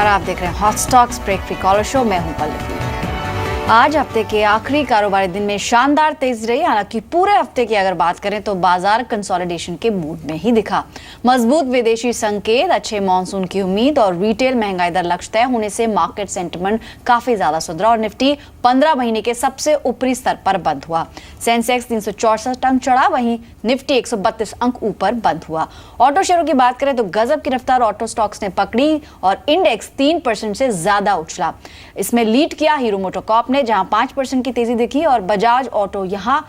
नमस्कार, आप देख रहे हैं hot stocks break free caller show. मैं हूं पल्लवी। आज हफ्ते के आखिरी कारोबारी दिन में शानदार तेजी रही। हालांकि पूरे हफ्ते की अगर बात करें तो बाजार कंसोलिडेशन के मूड में ही दिखा। मजबूत विदेशी संकेत, अच्छे मानसून की उम्मीद और रिटेल महंगाई दर लक्ष्य तय होने से मार्केट सेंटिमेंट काफी ज्यादा सुधरा और निफ्टी 15 महीने के सबसे ऊपरी स्तर पर बंद हुआ। सेंसेक्स 364 अंक चढ़ा, वहीं निफ्टी 132 अंक ऊपर बंद हुआ। ऑटो शेयरों की बात करें तो गजब की रफ्तार ऑटो स्टॉक्स ने पकड़ी और इंडेक्स 3% से ज्यादा उछला। इसमें लीड किया हीरो मोटोकॉर्प ने, जहां 5% की तेजी दिखी और बजाज ऑटो यहां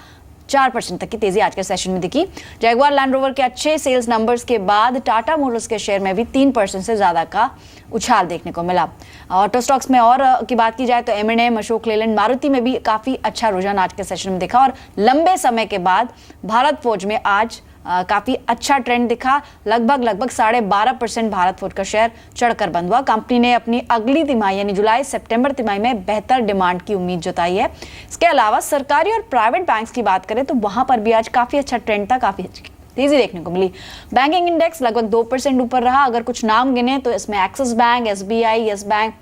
4% तक की तेजी आज के सेशन में दिखी। जैगुआर लैंड रोवर के अच्छे सेल्स नंबर्स के बाद टाटा मोटर्स के शेयर में भी 3% से ज्यादा का उछाल देखने को मिला। ऑटो स्टॉक्स में और की बात की जाए तो M&M, अशोक लेलैंड, मारुति में भी काफी अच्छा रुझान आज के सेशन में दिखा और लंबे समय के बाद भारत फोर्ज में आज काफी अच्छा ट्रेंड दिखा। लगभग 12.5% भारत फोर्ज का शेयर चढ़कर बंद हुआ। कंपनी ने अपनी अगली तिमाही यानी जुलाई सितंबर तिमाही में बेहतर डिमांड की उम्मीद जताई है। इसके अलावा सरकारी और प्राइवेट बैंक्स की बात करें तो वहां पर भी आज काफी अच्छा ट्रेंड था, काफी अच्छी तेजी देखने को मिली। बैंकिंग इंडेक्स लगभग 2% ऊपर रहा। अगर कुछ नाम गिने तो इसमें axis bank, SBI, yes bank,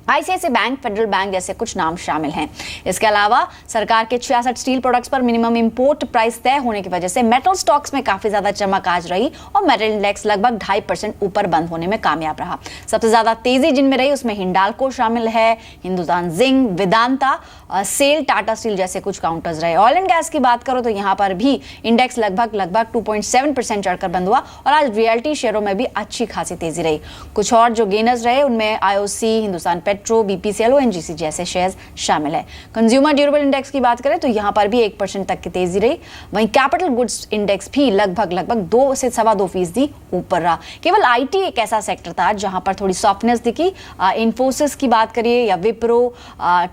ICICI bank, federal bank जैसे कुछ नाम शामिल हैं। इसके अलावा सरकार के 66 स्टील प्रोडक्ट्स पर मिनिमम इंपोर्ट प्राइस तय होने की वजह से मेटल स्टॉक्स में काफी ज्यादा चमक आज रही और मेटल इंडेक्स लगभग 2.5% ऊपर बंद होने में कामयाब रहा। सबसे ज्यादा तेजी जिनमें रही उसमें हिंडाल्को शामिल है, Hindustan zinc, Vedanta, SAIL, Tata steel जैसे कुछ काउंटर्स रहे। ऑयल एंड गैस की बात करो तो यहाँ पर भी इंडेक्स लगभग 2.7% चढ़कर बंद हुआ और आज रियल्टी शेयरों में भी अच्छी खासी तेजी रही। कुछ और जो गेनर्स रहे उनमें IOC, Hindustan petro, BPCL, ONGC जैसे शेयर्स शामिल है। कंज्यूमर ड्यूरेबल इंडेक्स की बात करें तो यहाँ पर भी 1% तक की तेजी रही। वहीं कैपिटल गुड्स इंडेक्स भी लगभग 2 से 2.25% ऊपर रहा। केवल IT एक ऐसा सेक्टर था जहां पर थोड़ी सॉफ्टनेस दिखी। इन्फोसिस की बात करिए या विप्रो,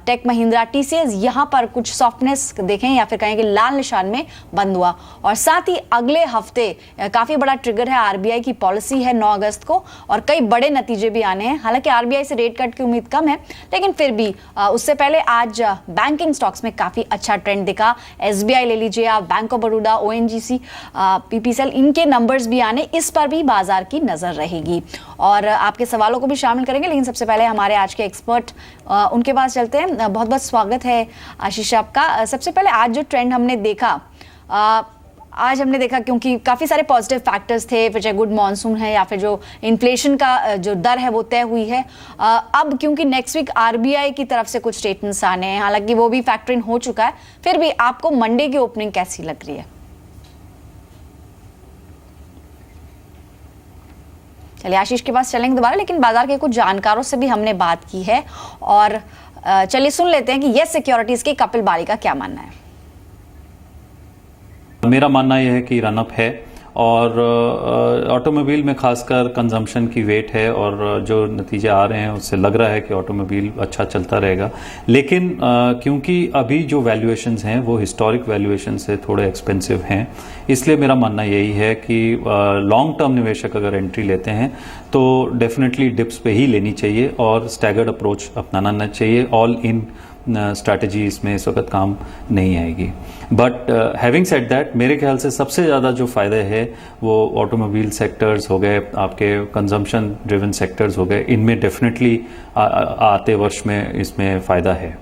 टेक महिंद्रा, TCS, यहाँ पर कुछ सॉफ्टनेस देखें या फिर कहें कि लाल निशान में बंद हुआ। और साथ ही अगले हफ्ते काफी बड़ा ट्रिगर है, RBI की पॉलिसी है 9 अगस्त को और कई बड़े नतीजे भी आने हैं। हालांकि RBI से रेट कट की उम्मीद कम है, लेकिन फिर भी उससे पहले आज बैंकिंग स्टॉक्स में काफी अच्छा ट्रेंड दिखा। SBI ले लीजिए आप, bank of Baroda, ONGC, PPCL, इनके नंबर्स भी आने, इस पर भी बाजार की नजर रहेगी और आपके सवालों को भी शामिल करेंगे। लेकिन सबसे पहले हमारे आज के एक्सपर्ट उनके पास चलते हैं। बहुत बहुत स्वागत है आशीष आपका। सबसे पहले आज जो ट्रेंड हमने देखा, आज हमने देखा क्योंकि काफ़ी सारे पॉजिटिव फैक्टर्स थे, फिर चाहे गुड मॉनसून है या फिर जो इन्फ्लेशन का जो दर है वो तय हुई है। अब क्योंकि नेक्स्ट वीक RBI की तरफ से कुछ स्टेटमेंट्स आने हैं, हालांकि वो भी फैक्टर इन हो चुका है, फिर भी आपको मंडे की ओपनिंग कैसी लग रही है? चलिए आशीष के पास चलेंगे दोबारा, लेकिन बाजार के कुछ जानकारों से भी हमने बात की है और चलिए सुन लेते हैं कि येस सिक्योरिटीज के कपिल बाली का क्या मानना है। मेरा मानना यह है कि रनअप है और ऑटोमोबाइल में खासकर कंजम्पशन की वेट है और जो नतीजे आ रहे हैं उससे लग रहा है कि ऑटोमोबाइल अच्छा चलता रहेगा। लेकिन क्योंकि अभी जो वैल्यूएशंस हैं वो हिस्टोरिक वैल्यूएशन से थोड़े एक्सपेंसिव हैं, इसलिए मेरा मानना यही है कि लॉन्ग टर्म निवेशक अगर एंट्री लेते हैं तो डेफिनेटली डिप्स पे ही लेनी चाहिए और स्टैगर्ड अप्रोच अपनाना चाहिए। ऑल इन स्ट्रैटेजी इसमें इस वक्त काम नहीं आएगी। बट हैविंग सेड दैट, मेरे ख्याल से सबसे ज़्यादा जो फ़ायदे है वो ऑटोमोबाइल सेक्टर्स हो गए, आपके कंजम्पशन ड्रिवन सेक्टर्स हो गए, इनमें डेफिनेटली आते वर्ष में इसमें फ़ायदा है।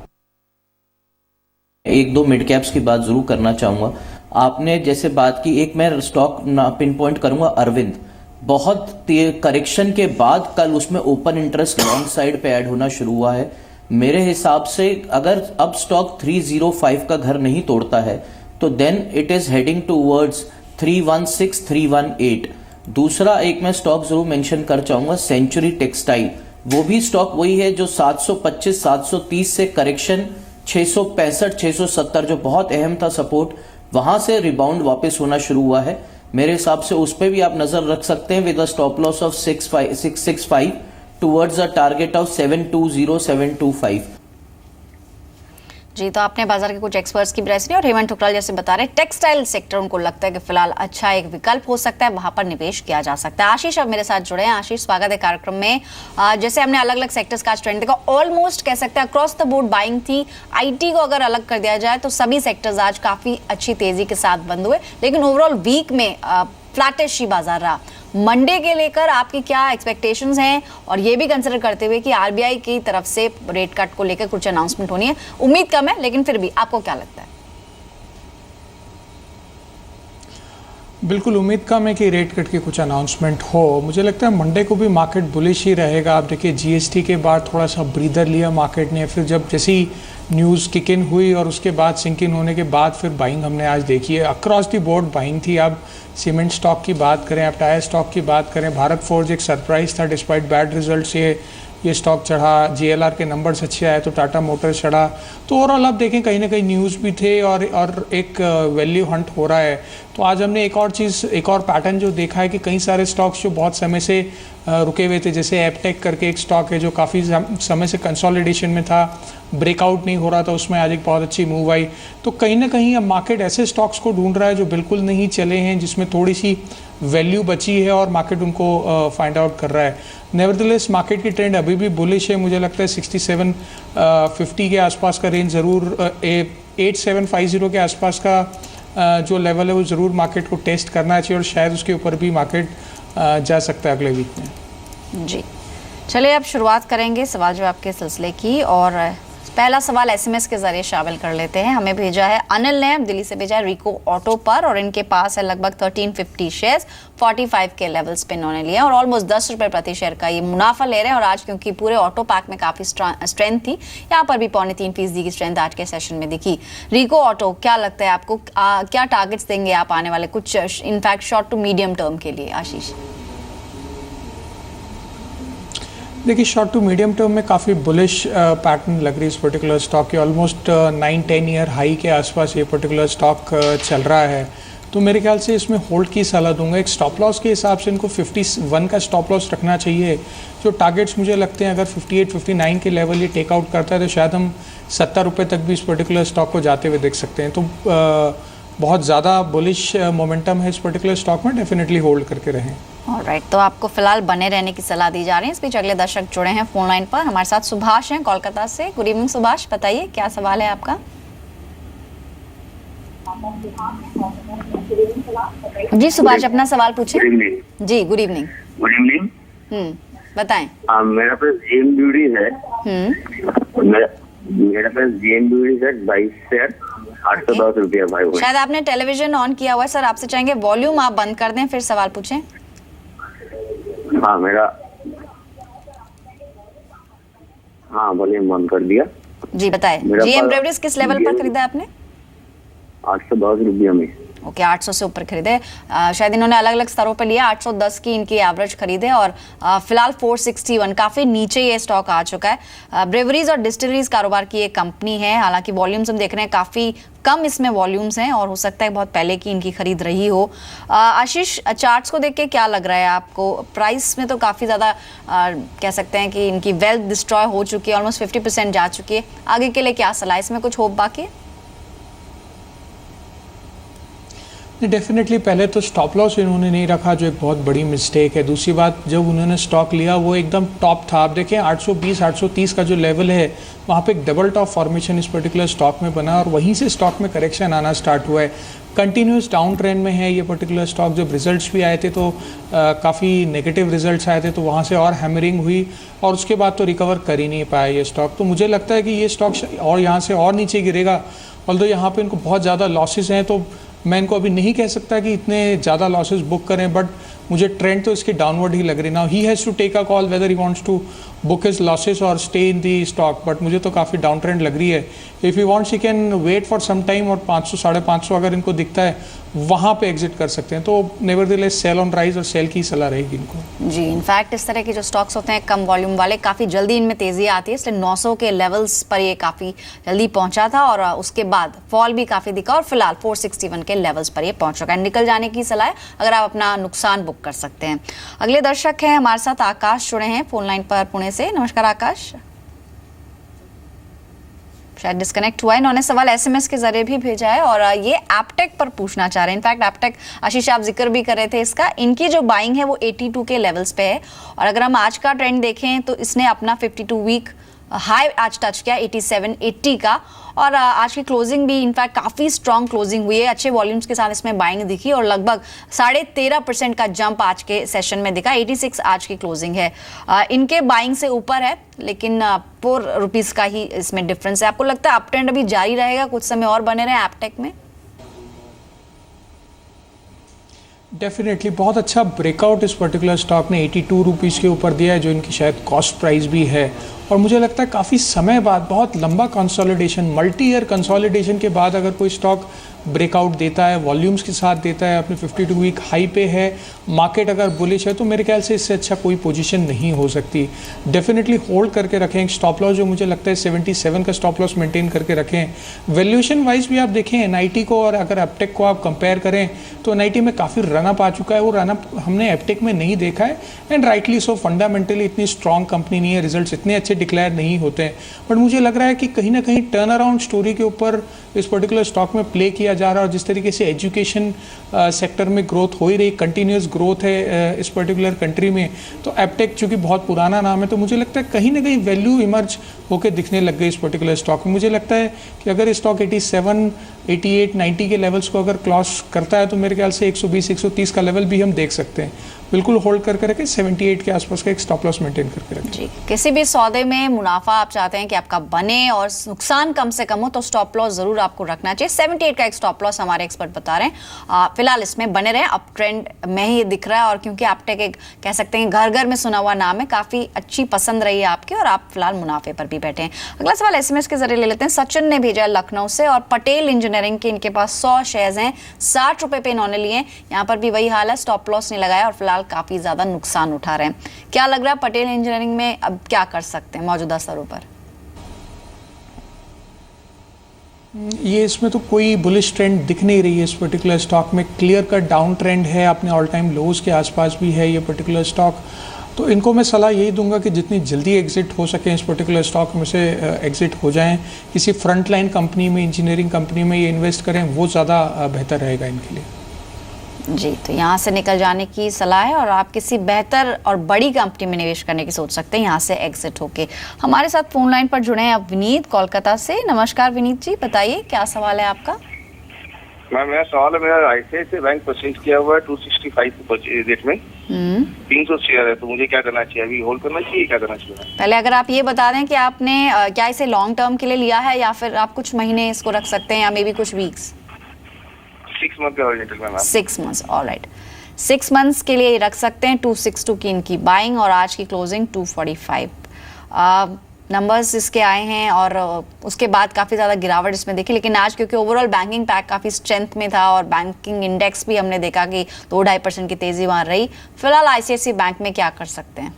एक दो मिड कैप्स की बात जरूर करना चाहूँगा। आपने जैसे बात की, एक मैं स्टॉक पिन पॉइंट करूँगा, अरविंद। बहुत करेक्शन के बाद कल उसमें ओपन इंटरेस्ट लॉन्ग साइड पे ऐड होना शुरू हुआ है। मेरे हिसाब से अगर अब स्टॉक 305 का घर नहीं तोड़ता है तो then it is heading towards 316, 318। दूसरा एक मैं स्टॉक जरूर मेंशन कर चाहूंगा, सेंचुरी टेक्सटाइल। वो भी स्टॉक वही है जो 725, 730 से करेक्शन 665, 670 जो बहुत अहम था सपोर्ट, वहां से रिबाउंड वापस होना शुरू हुआ है। मेरे हिसाब से उस पर भी आप नजर रख सकते हैं with a stop loss of 665 towards a target of 720, 725। जी, तो आपने बाजार के कुछ एक्सपर्ट्स की राय सुनी और हेमंत ठुकराल जैसे बता रहे टेक्सटाइल सेक्टर उनको लगता है कि फिलहाल अच्छा एक विकल्प हो सकता है, वहां पर निवेश किया जा सकता है। आशीष अब मेरे साथ जुड़े हैं। आशीष, स्वागत है कार्यक्रम में। जैसे हमने अलग अलग सेक्टर्स का ट्रेंड देखा, ऑलमोस्ट कह सकते हैं अक्रॉस द बोर्ड बाइंग थी। IT को अगर अलग कर दिया जाए तो सभी सेक्टर्स आज काफी अच्छी तेजी के साथ बंद हुए, लेकिन ओवरऑल वीक में फ्लैटिश ही बाजार रहा। मंडे के लेकर आपकी क्या एक्सपेक्टेशंस हैं, और ये भी कंसिडर करते हुए कि आरबीआई की तरफ से रेट कट को लेकर कुछ अनाउंसमेंट होनी है? उम्मीद कम है, लेकिन फिर भी आपको क्या लगता है? बिल्कुल उम्मीद कम है कि रेट कट की कुछ अनाउंसमेंट हो। मुझे लगता है मंडे को भी मार्केट बुलिश ही रहेगा। आप देखिए जीएसटी के बाद थोड़ा सा ब्रीदर लिया मार्केट ने, फिर जब जैसी न्यूज़ किक इन हुई और उसके बाद सिंक इन होने के बाद फिर बाइंग हमने आज देखी है। अक्रॉस दी बोर्ड बाइंग थी। आप सीमेंट स्टॉक की बात करें, आप टायर स्टॉक की बात करें, भारत फोर्ज एक सरप्राइज था, डिस्पाइट बैड रिजल्ट से ये स्टॉक चढ़ा। जेएलआर के नंबर्स अच्छे आए तो टाटा मोटर्स चढ़ा। तो ओवरऑल आप देखें कहीं ना कहीं न्यूज़ भी थे और एक वैल्यू हंट हो रहा है। तो आज हमने एक और पैटर्न जो देखा है कि कई सारे स्टॉक्स जो बहुत समय से रुके हुए थे, जैसे एपटेक करके एक स्टॉक है जो काफ़ी समय से कंसोलिडेशन में था, ब्रेकआउट नहीं हो रहा था, उसमें आज एक बहुत अच्छी मूव आई। तो कहीं ना कहीं अब मार्केट ऐसे स्टॉक्स को ढूंढ रहा है जो बिल्कुल नहीं चले हैं, जिसमें थोड़ी सी वैल्यू बची है और मार्केट उनको फाइंड आउट कर रहा है। नेवरदलेस मार्केट की ट्रेंड अभी भी बुलिश है। मुझे लगता है 6750 के आसपास का रेंज ज़रूर, 8750 के आसपास का जो लेवल है वो ज़रूर मार्केट को टेस्ट करना चाहिए और शायद उसके ऊपर भी मार्केट जा सकता है अगले वीक में। जी चलिए, अब शुरुआत करेंगे सवाल जवाब के सिलसिले की, और पहला सवाल एसएमएस के जरिए शामिल कर लेते हैं। हमें भेजा है अनिल ने, दिल्ली से भेजा है रिको ऑटो पर, और इनके पास है लगभग 1350 शेयर्स, 45 के लेवल्स पे इन्होंने लिए और ऑलमोस्ट 10 रुपए प्रति शेयर का ये मुनाफा ले रहे हैं। और आज क्योंकि पूरे ऑटो पैक में काफी स्ट्रेंथ थी, यहाँ पर भी 3.25% की स्ट्रेंथ आज के सेशन में दिखी। रिको ऑटो, क्या लगता है आपको, क्या टारगेट्स देंगे आप आने वाले कुछ in fact short to medium term के लिए? आशीष देखिए, शॉर्ट टू मीडियम टर्म में काफ़ी बुलिश पैटर्न लग रही है इस पर्टिकुलर स्टॉक की। ऑलमोस्ट 9-10 ईयर हाई के आसपास ये पर्टिकुलर स्टॉक चल रहा है। तो मेरे ख्याल से इसमें होल्ड की सलाह दूंगा। एक स्टॉप लॉस के हिसाब से इनको 51 का स्टॉप लॉस रखना चाहिए। जो टारगेट्स मुझे लगते हैं, अगर 58-59 के लेवल ये टेकआउट करता है तो शायद हम 70 रुपये तक भी इस पर्टिकुलर स्टॉक को जाते हुए देख सकते हैं। तो बहुत ज़्यादा बुलिश मोमेंटम है इस पर्टिकुलर स्टॉक में, डेफिनेटली होल्ड करके रहें। ऑलराइट, तो आपको फिलहाल बने रहने की सलाह दी जा रही है। इस बीच अगले दर्शक जुड़े हैं फोन लाइन पर, हमारे साथ सुभाष हैं कोलकाता से। गुड इवनिंग सुभाष, बताइए क्या सवाल है आपका? जी सुभाष, अपना सवाल पूछें। जी गुड इवनिंग। Good evening. बताएं। मेरा पास जेएम ब्यूटी है। मेरा पास जेएम ब्यूटी है 22 शेयर, 810 रुपया भाई। शायद आपने टेलीविजन ऑन किया हुआ है सर, आपसे चाहेंगे वॉल्यूम आप बंद कर दें फिर सवाल पूछें। वॉल्यूम बंद कर दिया। जी बताएं, जीएम ब्रेवरीज किस लेवल पर खरीदा आपने? 810 रुपया में। ओके, 800 से ऊपर खरीदे। शायद इन्होंने अलग अलग स्तरों पर लिया। 810 की इनकी एवरेज खरीदे और फिलहाल 461, काफ़ी नीचे ये स्टॉक आ चुका है। ब्रेवरीज और डिस्टिलरीज कारोबार की एक कंपनी है। हालांकि वॉल्यूम्स हम देख रहे हैं काफ़ी कम इसमें वॉल्यूम्स हैं और हो सकता है बहुत पहले की इनकी खरीद रही हो। आशीष, चार्ट्स को देख के क्या लग रहा है आपको? प्राइस में तो काफ़ी ज़्यादा कह सकते हैं कि इनकी वेल्थ डिस्ट्रॉय हो चुकी है, ऑलमोस्ट 50% जा चुकी है। आगे के लिए क्या सलाह, इसमें कुछ होप बाकी है? डेफिनेटली पहले तो स्टॉप लॉस इन्होंने नहीं रखा, जो एक बहुत बड़ी मिस्टेक है। दूसरी बात, जब उन्होंने स्टॉक लिया वो एकदम टॉप था। आप देखें 820-830 का जो लेवल है वहाँ पे एक डबल टॉप फॉर्मेशन इस पर्टिकुलर स्टॉक में बना और वहीं से स्टॉक में करेक्शन आना स्टार्ट हुआ है। कंटिन्यूस डाउन ट्रेंड में है ये पर्टिकुलर स्टॉक। जब रिजल्ट्स भी आए थे तो काफ़ी नेगेटिव रिजल्ट्स आए थे, तो वहाँ से और हैमरिंग हुई और उसके बाद तो रिकवर कर ही नहीं पाया ये स्टॉक। तो मुझे लगता है कि ये स्टॉक और यहाँ से और नीचे गिरेगा। ऑल्दो यहाँ पे इनको बहुत ज़्यादा लॉसेस हैं, तो मैं इनको अभी नहीं कह सकता कि इतने ज़्यादा लॉसेस बुक करें, बट मुझे ट्रेंड तो इसकी डाउनवर्ड ही लग रही। Now he has to take a call whether he wants to book his losses or stay in the stock, but मुझे तो काफ़ी डाउन ट्रेंड लग रही है। If he wants he can wait for some time और 500-550 अगर इनको दिखता है वहाँ पे एग्जिट कर सकते हैं। तो नेवरदलेस सेल ऑन राइज और सेल की सलाह रहेगी इनको। जी, इनफैक्ट इस तरह के जो स्टॉक्स होते हैं कम वॉल्यूम वाले, काफ़ी जल्दी इनमें तेज़ी आती है, इसलिए 900 के लेवल्स पर ये काफ़ी जल्दी पहुंचा था और उसके बाद फॉल भी काफ़ी दिखा और फिलहाल 461 के लेवल्स पर ये पहुंच चुका है। निकल जाने की सलाह है अगर आप अपना नुकसान बुक कर सकते हैं। अगले दर्शक हैं हमारे साथ, आकाश जुड़े हैं फोन लाइन पर पुणे से। नमस्कार आकाश, शायद डिस्कनेक्ट हुआ है। इन्होंने सवाल एसएमएस के जरिए भी भेजा है और ये एपटेक पर पूछना चाह रहे हैं। इनफैक्ट एपटेक, आशीष आप जिक्र भी कर रहे थे इसका, इनकी जो बाइंग है वो 82 के लेवल्स पे है और अगर हम आज का ट्रेंड देखें तो इसने अपना 52 वीक हाई आज टच किया 8780 का, और आज की क्लोजिंग भी इनफैक्ट काफ़ी स्ट्रांग क्लोजिंग हुई है। अच्छे वॉल्यूम्स के साथ इसमें बाइंग दिखी और लगभग 13.5% का जंप आज के सेशन में दिखा। 86 आज की क्लोजिंग है। इनके बाइंग से ऊपर है, लेकिन 4 रुपीज़ का ही इसमें डिफरेंस है। आपको लगता है अप ट्रेंड अभी जारी रहेगा, कुछ समय और बने रहे एपटेक में? डेफिनेटली बहुत अच्छा ब्रेकआउट इस पर्टिकुलर स्टॉक ने 82 रुपीज़ के ऊपर दिया है, जो इनकी शायद कॉस्ट प्राइस भी है। और मुझे लगता है काफ़ी समय बाद बहुत लंबा कंसोलिडेशन, मल्टी ईयर कंसोलिडेशन के बाद अगर कोई स्टॉक ब्रेकआउट देता है, वॉल्यूम्स के साथ देता है, अपने 52 वीक हाई पे है, मार्केट अगर बुलिश है, तो मेरे ख्याल से इससे अच्छा कोई पोजीशन नहीं हो सकती। डेफिनेटली होल्ड करके रखें। एक स्टॉप लॉस जो मुझे लगता है 77 का स्टॉप लॉस मेंटेन करके रखें। वैल्यूएशन वाइज भी आप देखें एनआईटी को और अगर एपटेक को आप कंपेयर करें तो एनआईटी में काफ़ी रनअप आ चुका है। वो रनअप हमने एपटेक में नहीं देखा है, एंड राइटली सो। फंडामेंटली इतनी स्ट्रॉन्ग कंपनी नहीं है, रिजल्ट्स इतने अच्छे डिक्लेयर नहीं होते हैं, बट मुझे लग रहा है कि कहीं ना कहीं टर्न अराउंड स्टोरी के ऊपर इस पर्टिकुलर स्टॉक में प्ले किया जा रहा है। और जिस तरीके से एजुकेशन सेक्टर में ग्रोथ हो ही रही, कंटिन्यूस ग्रोथ है इस पर्टिकुलर कंट्री में, तो एपटेक चूंकि बहुत पुराना नाम है, तो मुझे लगता है कहीं ना कहीं वैल्यू इमर्ज होकर दिखने लग गई इस पर्टिकुलर स्टॉक में। मुझे लगता है कि अगर ये स्टॉक 87, 88, 90 के लेवल्स को अगर क्रॉस करता है तो मेरे ख्याल से 120, 130 का लेवल भी हम देख सकते हैं। बिल्कुल होल्ड करके रखें, 78 के आसपास का एक स्टॉप लॉस मेंटेन करके रखें। जी, किसी भी सौदे में मुनाफा आप चाहते हैं कि आपका बने और नुकसान कम से कम हो, तो स्टॉप लॉस जरूर आपको रखना चाहिए। 78 का एक स्टॉप लॉस हमारे एक्सपर्ट बता रहे हैं। फिलहाल इसमें बने रहे, अप ट्रेंड में ही दिख रहा है, और क्योंकि एपटेक एक कह सकते हैं घर घर में सुना हुआ नाम है, काफी अच्छी पसंद रही है आपकी, और आप फिलहाल मुनाफे पर भी बैठे हैं। अगला सवाल एसएमएस के जरिए ले लेते हैं। सचिन ने भेजा लखनऊ से, और पटेल इंजीनियरिंग के इनके पास 100 शेयर्स हैं, 60 रुपए पे इन्होंने लिए। यहाँ पर भी वही हाल है, स्टॉप लॉस नहीं लगाया और फिलहाल काफी ज्यादा नुकसान उठा रहे हैं। क्या लग रहा है पटेल इंजीनियरिंग में अब क्या कर सकते हैं मौजूदा स्तरों पर? ये इसमें तो कोई बुलिश ट्रेंड दिख नहीं रही है इस पर्टिकुलर स्टॉक में। क्लियर कट डाउन ट्रेंड है, अपने ऑल टाइम लोज के आसपास भी है ये पर्टिकुलर स्टॉक। तो इनको मैं सलाह यही दूंगा कि जितनी जल्दी एग्जिट हो सके इस पर्टिकुलर स्टॉक में से एग्जिट हो जाएं, किसी फ्रंट लाइन कंपनी में, इंजीनियरिंग कंपनी में ये इन्वेस्ट करें, वो ज़्यादा बेहतर रहेगा इनके लिए। जी, तो यहाँ से निकल जाने की सलाह है और आप किसी बेहतर और बड़ी कंपनी में निवेश करने की सोच सकते हैं यहाँ से एग्जिट होके। हमारे साथ फोन लाइन पर जुड़े हैं अब विनीत कोलकाता से। नमस्कार विनीत जी, बताइए क्या सवाल है आपका? मैम मेरा सवाल है, मेरा आईसीआईसीआई बैंक परचेज किया हुआ है 265 रेट में, 300 शेयर है, तो मुझे क्या करना चाहिए? अभी होल्ड करना चाहिए, क्या करना चाहिए? पहले अगर आप ये बता दें कि आपने क्या इसे लॉन्ग टर्म के लिए लिया है, या फिर आप कुछ महीने इसको रख सकते हैं, या मे बी कुछ वीक्स? 6 मंथ का hold ma'am. 6 months, alright. 6 months के लिए रख सकते हैं। 262 की इनकी बाइंग और आज की क्लोजिंग 245। नंबर्स इसके आए हैं और उसके बाद काफ़ी ज़्यादा गिरावट इसमें देखी, लेकिन आज क्योंकि ओवरऑल बैंकिंग पैक काफ़ी स्ट्रेंथ में था और बैंकिंग इंडेक्स भी हमने देखा कि 2-2.5% की तेज़ी वहाँ रही। फिलहाल आईसीआईसीआई बैंक में क्या कर सकते हैं?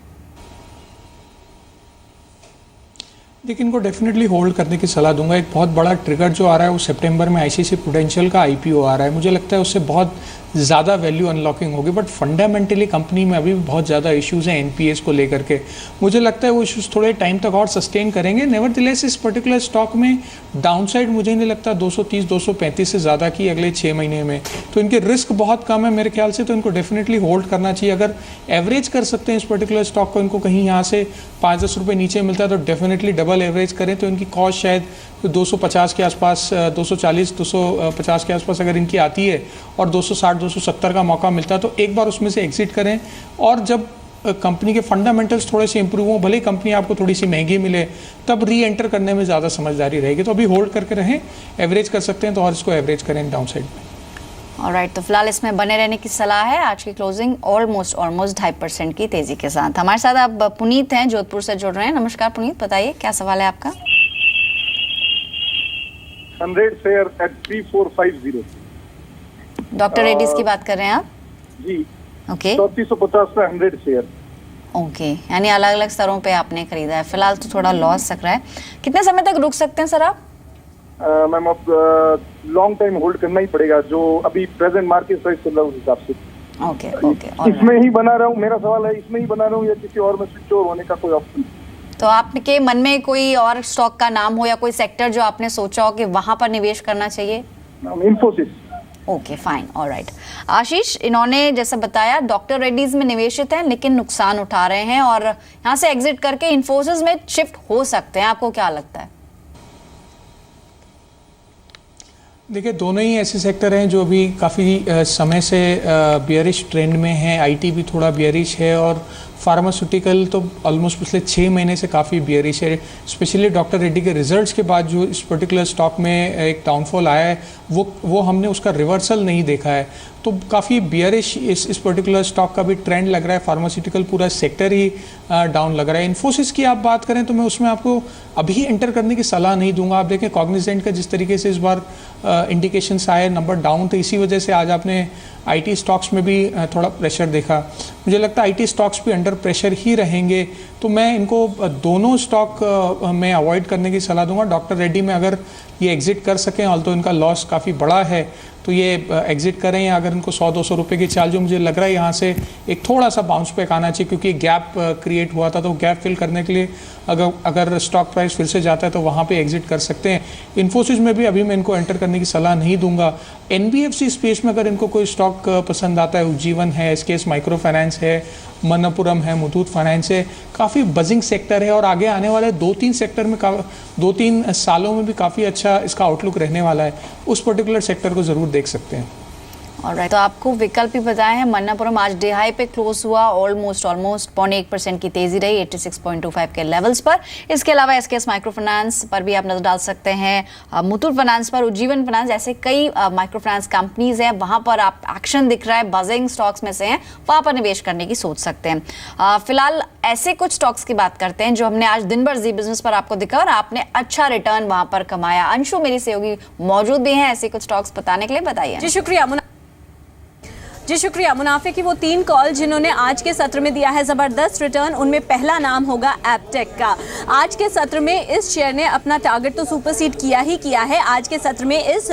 देखिए, इनको डेफिनेटली होल्ड करने की सलाह दूंगा। एक बहुत बड़ा ट्रिगर जो आ रहा है वो सितंबर में आईसीआईसीआई प्रूडेंशियल का आईपीओ आ रहा है। मुझे लगता है उससे बहुत ज़्यादा वैल्यू अनलॉकिंग होगी, बट फंडामेंटली कंपनी में अभी भी बहुत ज़्यादा इश्यूज़ हैं एनपीएस को लेकर के। मुझे लगता है वो इश्यूज़ थोड़े टाइम तक और सस्टेन करेंगे। नेवरदिलेस इस पर्टिकुलर स्टॉक में डाउनसाइड मुझे नहीं लगता 230-235 से ज़्यादा की अगले 6 महीने में, तो इनके रिस्क बहुत कम है मेरे ख्याल से, तो इनको डेफिनेटली होल्ड करना चाहिए। अगर एवरेज कर सकते हैं इस पर्टिकुलर स्टॉक को, इनको कहीं यहाँ से 5-10 रुपये नीचे मिलता है तो डेफिनेटली डबल एवरेज करें, तो इनकी कॉस्ट शायद 250 के आसपास, 240-250 के आसपास अगर इनकी आती है और 260-270 का मौका मिलता है तो एक बार उसमें से एग्जिट करें। और जब कंपनी के फंडामेंटल्स थोड़े से इंप्रूव हों, भले ही कंपनी आपको थोड़ी सी महंगी मिले, तब री एंटर करने में ज़्यादा समझदारी रहेगी। तो अभी होल्ड करके रहें, एवरेज कर सकते हैं तो और इसको एवरेज करें डाउन साइड में। ऑलराइट, तो फिलहाल इसमें बने रहने की सलाह है। आज की क्लोजिंग ऑलमोस्ट 2.5% की तेज़ी के साथ। हमारे साथ अब पुनीत हैं, जोधपुर से जुड़ रहे हैं। नमस्कार पुनीत, बताइए क्या सवाल है आपका? 100 शेयर एट 3450। डॉक्टर रेड्डीज की बात कर रहे हैं आप? जी, ओके 3450 पे 100 शेयर। ओके, यानी अलग अलग स्तरों पे आपने खरीदा है। फिलहाल तो थोड़ा लॉस लग रहा है, कितने समय तक रुक सकते हैं सर आप? मैम अब लॉन्ग टाइम होल्ड करना ही पड़ेगा, जो अभी प्रेजेंट मार्केट प्राइस चल रहा है उस हिसाब से। ओके ओके, इसमें ही बना रहा हूँ, मेरा सवाल है इसमें ही बना रहा हूँ या किसी और में स्विच ओवर होने का कोई ऑप्शन? तो आपके मन में कोई और स्टॉक का नाम हो या कोई सेक्टर जो आपने सोचा हो कि वहां पर निवेश करना चाहिए? Infosys. Okay fine, all right. Ashish, इन्होंने जैसे बताया डॉक्टर रेड्डीज में निवेशित हैं लेकिन नुकसान उठा रहे हैं और यहाँ से एग्जिट करके इन्फोसिस में शिफ्ट हो सकते हैं, आपको क्या लगता है? देखिए, दोनों ही ऐसे सेक्टर हैं जो अभी काफ़ी समय से बियरिश ट्रेंड में हैं। आईटी भी थोड़ा बियरिश है और फार्मास्यूटिकल तो ऑलमोस्ट पिछले 6 महीने से काफ़ी बियरिश है। स्पेशली डॉक्टर रेड्डी के रिजल्ट्स के बाद जो इस पर्टिकुलर स्टॉक में एक डाउनफॉल आया है वो हमने उसका रिवर्सल नहीं देखा है, तो काफ़ी बियरिश इस पर्टिकुलर स्टॉक का भी ट्रेंड लग रहा है। फार्मास्यूटिकल पूरा सेक्टर ही डाउन लग रहा है। इन्फोसिस की आप बात करें तो मैं उसमें आपको अभी एंटर करने की सलाह नहीं दूंगा। आप देखें कॉग्निजेंट का जिस तरीके से इस बार इंडिकेशंस आए, नंबर डाउन, तो इसी वजह से आज आपने आईटी स्टॉक्स में भी थोड़ा प्रेशर देखा। मुझे लगता है आईटी स्टॉक्स भी अंडर प्रेशर ही रहेंगे, तो मैं इनको दोनों स्टॉक में अवॉइड करने की सलाह दूंगा। डॉक्टर रेड्डी में अगर ये एग्जिट कर सकें, ऑल्दो इनका लॉस काफ़ी बड़ा है, तो ये एग्जिट करें, या अगर इनको 100-200 रुपये की चाल, जो मुझे लग रहा है यहाँ से एक थोड़ा सा बाउंस बैक आना चाहिए, क्योंकि गैप क्रिएट हुआ था, तो गैप फिल करने के लिए अगर स्टॉक प्राइस फिर से जाता है तो वहाँ पे एग्जिट कर सकते हैं। इन्फोसिस में भी अभी मैं इनको एंटर करने की सलाह नहीं दूंगा। एनबीएफसी स्पेस में अगर इनको कोई स्टॉक पसंद आता है, उज्जीवन है, एसकेएस माइक्रो फाइनेंस है, मनप्पुरम है, मुथूट फाइनेंस है, काफ़ी बजिंग सेक्टर है और आगे आने वाले 2-3 सेक्टर में 2-3 सालों में भी काफ़ी अच्छा इसका आउटलुक रहने वाला है। उस पर्टिकुलर सेक्टर को ज़रूर देख सकते हैं। ऑलराइट, तो आपको विकल्प भी बताए हैं। मन्नापुरम आज डे हाई पे क्लोज हुआ, ऑलमोस्ट 0.1% की तेजी रही 86.25 के लेवल्स पर। इसके अलावा एसकेएस माइक्रो फाइनेंस पर भी आप नजर डाल सकते हैं, मुथूट फाइनेंस पर, उज्जीवन फाइनेंस, ऐसे कई माइक्रो फाइनेंस कंपनीज हैं, वहां पर आप एक्शन दिख रहा है, बजिंग स्टॉक्स में से हैं, वहां पर निवेश करने की सोच सकते हैं। फिलहाल ऐसे कुछ स्टॉक्स की बात करते हैं जो हमने आज दिन भर जी बिजनेस पर आपको दिखा और आपने अच्छा रिटर्न वहां पर कमाया। अंशु मेरी सहयोगी मौजूद भी हैं ऐसे कुछ स्टॉक्स बताने के लिए, बताइए। जी शुक्रिया। मुनाफे की वो 3 कॉल जिन्होंने आज के सत्र में दिया है जबरदस्त रिटर्न, उनमें पहला नाम होगा एपटेक का। आज के सत्र में इस शेयर ने अपना टारगेट तो सुपरसीड किया ही किया है। आज के सत्र में इस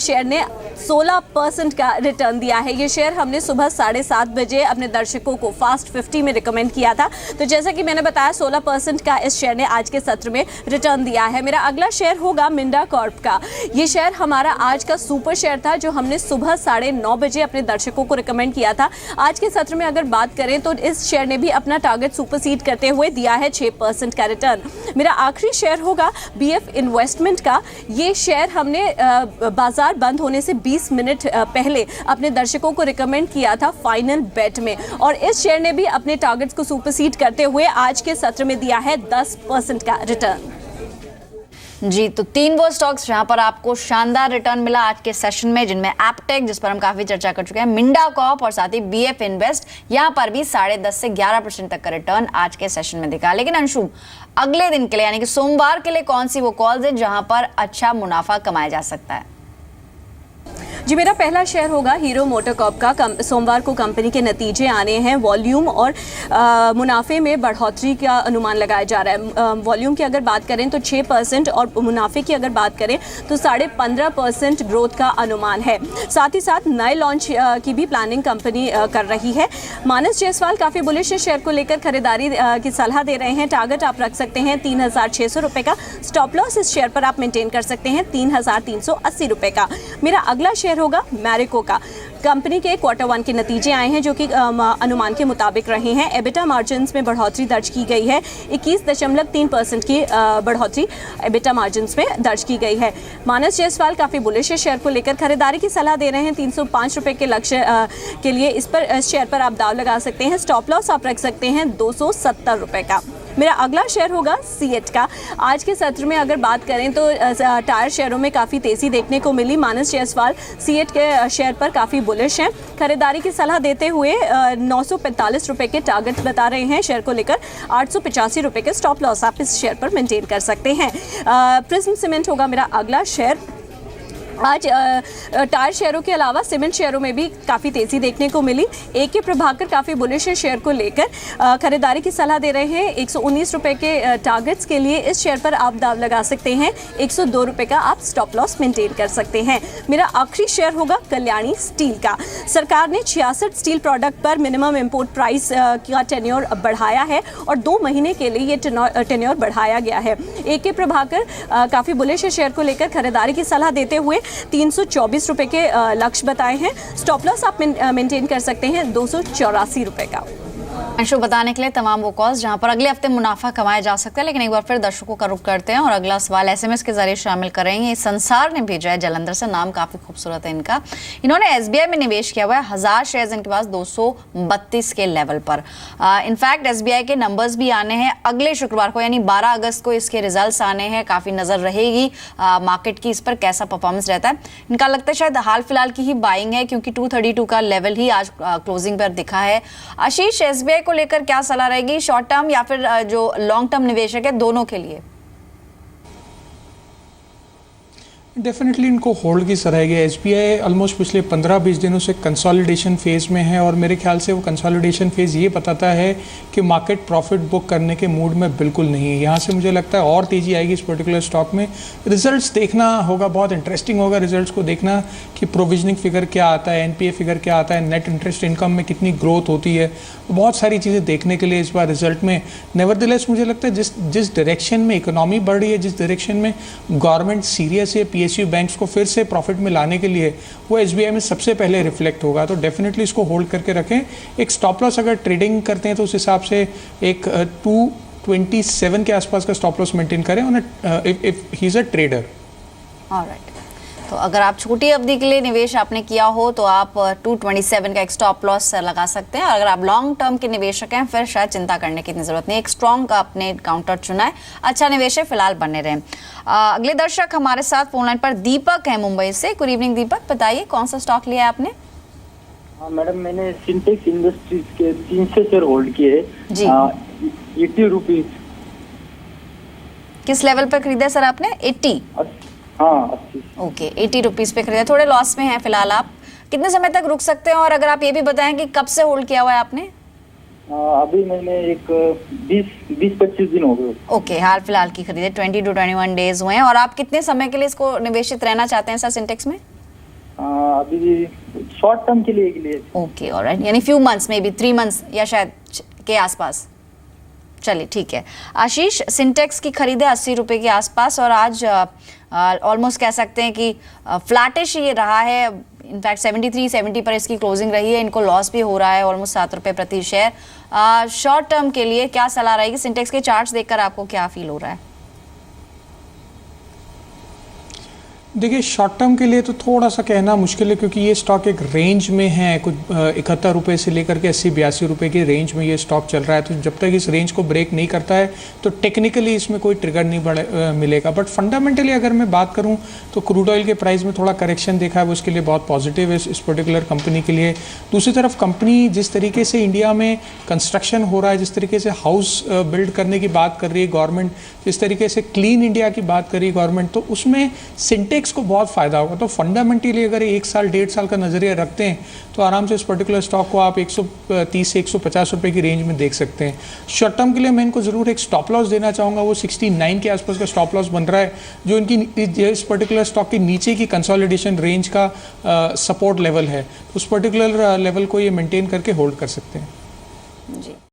शेयर ने 16% का रिटर्न दिया है। ये शेयर हमने सुबह 7:30 बजे अपने दर्शकों को फास्ट 50 में रिकमेंड किया था, तो जैसा कि मैंने बताया 16% का इस शेयर ने आज के सत्र में रिटर्न दिया है। मेरा अगला शेयर होगा मिंडा कॉर्प का। ये शेयर हमारा आज का सुपर शेयर था जो हमने सुबह 9:30 बजे अपने दर्शकों को रिकमेंड किया था। आज के सत्र में अगर बात करें तो इस शेयर ने भी अपना टारगेट सुपरसीड करते हुए दिया है 6% का रिटर्न। मेरा आखिरी शेयर होगा बीएफ इन्वेस्टमेंट का। ये शेयर हमने बाजार बंद होने से 20 मिनट पहले अपने दर्शकों को रिकमेंड किया था फाइनल बेट में, और इस शेयर ने भी अपने टारगेट्स को सुपरसीड करते हुए आज के सत्र में दिया है 10% का रिटर्न। जी, तो 3 वो स्टॉक्स जहां पर आपको शानदार रिटर्न मिला आज के सेशन में, जिनमें एपटेक, जिस पर हम काफी चर्चा कर चुके हैं, मिंडा कॉर्प और साथ ही बीएफ इन्वेस्ट, यहां पर भी 10.5 से 11% तक का रिटर्न आज के सेशन में दिखा। लेकिन अंशु, अगले दिन के लिए यानी कि सोमवार के लिए कौन सी वो कॉल्स है जहां पर अच्छा मुनाफा कमाया जा सकता है? जी, मेरा पहला शेयर होगा हीरो मोटर कॉर्प का। सोमवार को कंपनी के नतीजे आने हैं। वॉल्यूम और मुनाफे में बढ़ोतरी का अनुमान लगाया जा रहा है। वॉल्यूम की अगर बात करें तो 6% और मुनाफे की अगर बात करें तो 15.5% ग्रोथ का अनुमान है। साथ ही साथ नए लॉन्च की भी प्लानिंग कंपनी कर रही है। मानस जायसवाल काफ़ी बुलिश शेयर को लेकर खरीदारी की सलाह दे रहे हैं। टारगेट आप रख सकते हैं 3,600 रुपये का। स्टॉप लॉस इस शेयर पर आप मेंटेन कर सकते हैं 3,380 रुपये का। मेरा अगला शेयर होगा मैरिको का। कंपनी के Q1 के नतीजे आए हैं जो कि अनुमान के मुताबिक रहे हैं। एबिटा मार्जिन्स में बढ़ोतरी दर्ज की गई है। 21.3% की बढ़ोतरी एबिटा मार्जिन्स में दर्ज की गई है। मानस जायसवाल काफ़ी बुलिश शेयर को लेकर खरीदारी की सलाह दे रहे हैं। 305 रुपये के लक्ष्य के लिए इस शेयर पर आप दाव लगा सकते हैं। स्टॉप लॉस आप रख सकते हैं 270 रुपये का। मेरा अगला शेयर होगा सीएट का। आज के सत्र में अगर बात करें तो टायर शेयरों में काफ़ी तेज़ी देखने को मिली। मानस जायसवाल सीएट के शेयर पर काफ़ी बुलिश हैं। खरीदारी की सलाह देते हुए 945 रुपये के टारगेट बता रहे हैं शेयर को लेकर। 885 रुपये के स्टॉप लॉस आप इस शेयर पर मेंटेन कर सकते हैं। प्रिज्म सीमेंट होगा मेरा अगला शेयर। आज टायर शेयरों के अलावा सीमेंट शेयरों में भी काफ़ी तेज़ी देखने को मिली। AK प्रभाकर काफ़ी बुलिश है शेयर को लेकर। खरीदारी की सलाह दे रहे हैं। 119 रुपये के टारगेट्स के लिए इस शेयर पर आप दाव लगा सकते हैं। 102 रुपये का आप स्टॉप लॉस मेंटेन कर सकते हैं। मेरा आखिरी शेयर होगा कल्याणी स्टील का। सरकार ने 66 स्टील प्रोडक्ट पर मिनिमम इम्पोर्ट प्राइस का टेन्योर बढ़ाया है और 2 महीने के लिए ये टेन्योर बढ़ाया गया है। AK प्रभाकर काफ़ी बुलिश है शेयर को लेकर खरीदारी की सलाह देते हुए ₹324 के लक्ष्य बताए हैं। स्टॉप लॉस आप मेंटेन कर सकते हैं ₹284 का। शो बताने के लिए तमाम वो कॉल्स जहां पर अगले हफ्ते मुनाफा कमाया जा सकता है। लेकिन एक बार फिर दर्शकों का रुख करते हैं और अगला सवाल SMS के जरिए शामिल करेंगे। संसार ने भेजा है जलंधर से, नाम काफी खूबसूरत है इनका। इन्होंने SBI में निवेश किया हुआ है, 1000 शेयर्स इनके पास 232 के लेवल पर। इनफैक्ट SBI के नंबर्स भी आने हैं अगले शुक्रवार को, यानी 12 अगस्त को इसके रिजल्ट्स आने हैं। काफी नजर रहेगी मार्केट की इस पर, कैसा परफॉर्मेंस रहता है। इनका लगता है शायद हाल फिलहाल की ही बाइंग है, क्योंकि 232 का लेवल ही आज क्लोजिंग पर दिखा है। आशीष, SBI को लेकर क्या सलाह रहेगी, शॉर्ट टर्म या फिर जो लॉन्ग टर्म निवेशक है, दोनों के लिए? डेफिनेटली इनको होल्ड की सलाह है। SBI ऑलमोस्ट पिछले 15-20 दिनों से कंसोलिडेशन फेज में है और मेरे ख्याल से वो कंसोलिडेशन फेज ये बताता है कि मार्केट प्रॉफिट बुक करने के मूड में बिल्कुल नहीं है। यहाँ से मुझे लगता है और तेजी आएगी इस पर्टिकुलर स्टॉक में। रिजल्ट्स देखना होगा, बहुत इंटरेस्टिंग होगा रिजल्ट्स को देखना कि प्रोविजनिंग फिगर क्या आता है, NPA फिगर क्या आता है, नेट इंटरेस्ट इनकम में कितनी ग्रोथ होती है। बहुत सारी चीज़ें देखने के लिए इस बार रिजल्ट में। नेवरदिलेस मुझे लगता है जिस डायरेक्शन में इकोनॉमी बढ़ रही है, जिस डायरेक्शन में गवर्नमेंट सीरियस है PSU बैंक्स को फिर से प्रॉफिट में लाने के लिए, वो SBI में सबसे पहले रिफ्लेक्ट होगा। तो डेफिनेटली इसको होल्ड करके रखें। एक स्टॉप लॉस अगर ट्रेडिंग करते हैं तो उस हिसाब से एक 227 के आसपास का स्टॉप लॉस मेंटेन करें if he is a trader. Alright, तो अगर आप छोटी अवधि के लिए निवेश आपने किया हो तो आप 227 का एक स्टॉप लॉस लगा सकते हैं। अगर आप लॉन्ग टर्म के निवेशक हैं फिर शायद चिंता करने की इतनी जरूरत नहीं। एक स्ट्रॉन्ग का आपने काउंटर चुना है, अच्छा निवेश है, फिलहाल बने रहें। अगले दर्शक हमारे साथ फोन लाइन पर दीपक है मुंबई से। गुड इवनिंग दीपक, बताइए कौन सा स्टॉक लिया है आपने? हाँ मैडम, मैंने सिंटेक्स इंडस्ट्रीज के 300 शेयर होल्ड किए जी। 80 रुपीज। किस लेवल पर खरीदा सर आपने? 80? हाँ 80। ओके, 80 रुपीज़ पे खरीदा। थोड़े लॉस में हैं फिलहाल आप, कितने समय तक रुक सकते हैं? और अगर आप ये भी बताएं कि कब से होल्ड किया हुआ है आपने? अभी मैंने एक 20-25 दिन हो गए। ओके, हाल फिलहाल की खरीदे, 20 to 21 डेज हुए हैं। और आप कितने समय के लिए इसको निवेशित रहना चाहते हैं सर सिंटेक्स में? अभी शॉर्ट टर्म के लिए। ओके, ऑलराइट, यानी few months, may be 3 months या शायद के आसपास। चलिए ठीक है। आशीष, सिंटेक्स की खरीदे 80 रुपये के आसपास और आज ऑलमोस्ट कह सकते हैं कि फ्लैटिश ये रहा है। इनफैक्ट 73-70 पर इसकी क्लोजिंग रही है। इनको लॉस भी हो रहा है ऑलमोस्ट 7 रुपये प्रति शेयर। शॉर्ट टर्म के लिए क्या सलाह रहेगी? सिंटेक्स के चार्ट्स देखकर आपको क्या फील हो रहा है? देखिए, शॉर्ट टर्म के लिए तो थोड़ा सा कहना मुश्किल है, क्योंकि ये स्टॉक एक रेंज में है। कुछ 71 रुपये से लेकर के 80-82 रुपये की रेंज में ये स्टॉक चल रहा है। तो जब तक इस रेंज को ब्रेक नहीं करता है तो टेक्निकली इसमें कोई ट्रिगर नहीं मिलेगा। बट फंडामेंटली अगर मैं बात करूं तो क्रूड ऑयल के प्राइस में थोड़ा करेक्शन देखा है, वो उसके लिए बहुत पॉजिटिव है इस पर्टिकुलर कंपनी के लिए। दूसरी तरफ कंपनी जिस तरीके से इंडिया में कंस्ट्रक्शन हो रहा है, जिस तरीके से हाउस बिल्ड करने की बात कर रही है गवर्नमेंट, जिस तरीके से क्लीन इंडिया की बात कर रही है गवर्नमेंट, तो उसमें सिंटेक्स को बहुत फायदा होगा। तो फंडामेंटली अगर 1 साल 1.5 साल का नजरिया रखते हैं तो आराम से इस पर्टिकुलर स्टॉक को आप 130 से 150 रुपए की रेंज में देख सकते हैं। शॉर्ट टर्म के लिए मैं इनको जरूर एक स्टॉप लॉस देना चाहूंगा। वो 69 के आसपास का स्टॉप लॉस बन रहा है, जो इनकी इस पर्टिकुलर स्टॉक के नीचे की कंसोलिडेशन रेंज का सपोर्ट लेवल है। उस पर्टिकुलर लेवल को ये मेंटेन करके होल्ड कर सकते हैं। जी।